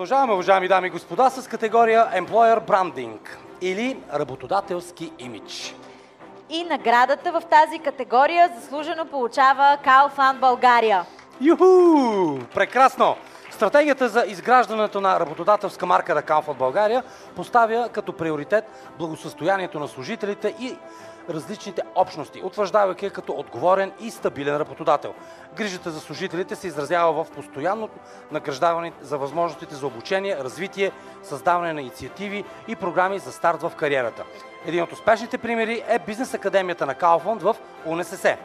Продължаваме, уважаеми дами и господа, с категория Employer Branding или работодателски имидж. И наградата в тази категория заслужено получава Kaufland България. Юху! Прекрасно! Стратегията за изграждането на работодателска марка на Kaufland България поставя като приоритет благосъстоянието на служителите и различните общности, утвърждавайки като отговорен и стабилен работодател. Грижата за служителите се изразява в постоянното награждаване за възможностите за обучение, развитие, създаване на инициативи и програми за старт в кариерата. Един от успешните примери е Бизнес академията на Kaufland в УНСС.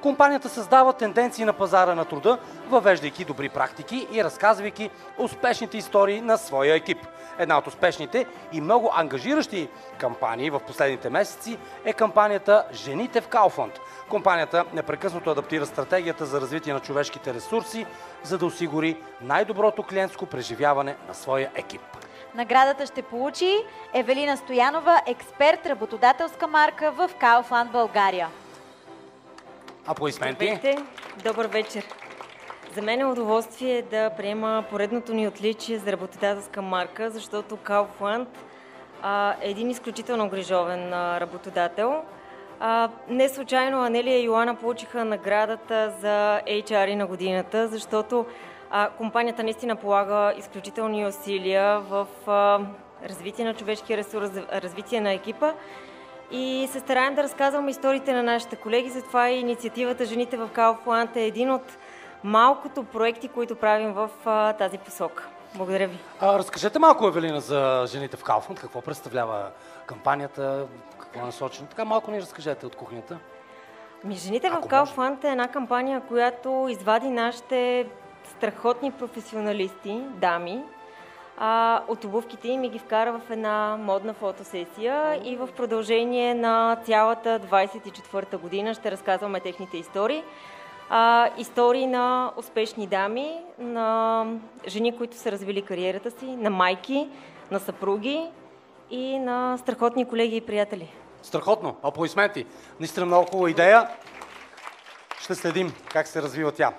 Компанията създава тенденции на пазара на труда, въвеждайки добри практики и разказвайки успешните истории на своя екип. Една от успешните и много ангажиращи кампании в последните месеци е кампанията "Жените в Kaufland". Компанията непрекъснато адаптира стратегията за развитие на човешките ресурси, за да осигури най-доброто клиентско преживяване на своя екип. Наградата ще получи Евелина Стоянова, експерт работодателска марка в Kaufland България. Аплодисменти. Здравейте, добър вечер. За мен е удоволствие да приема поредното ни отличие за работодателска марка, защото Kaufland е един изключително грижовен работодател. Не случайно Анелия и Йоана получиха наградата за HR на годината, защото компанията наистина полага изключителни усилия в развитие на човешкия ресурс, развитие на екипа. И се стараем да разказваме историите на нашите колеги, затова и инициативата "Жените в Kaufland" е един от малкото проекти, които правим в тази посока. Благодаря ви. Разкажете малко, Евелина, за "Жените в Kaufland". Какво представлява кампанията, какво е насочено? Така малко ни разкажете от кухнята. "Жените в Kaufland" е една кампания, която извади нашите страхотни професионалисти, дами, от обувките им и ги вкара в една модна фотосесия и в продължение на цялата 24-та година ще разказваме техните истории. Истории на успешни дами, на жени, които са развили кариерата си, на майки, на съпруги и на страхотни колеги и приятели. Страхотно! Аплодисменти! Наистина много хубава идея. Ще следим как се развива тя.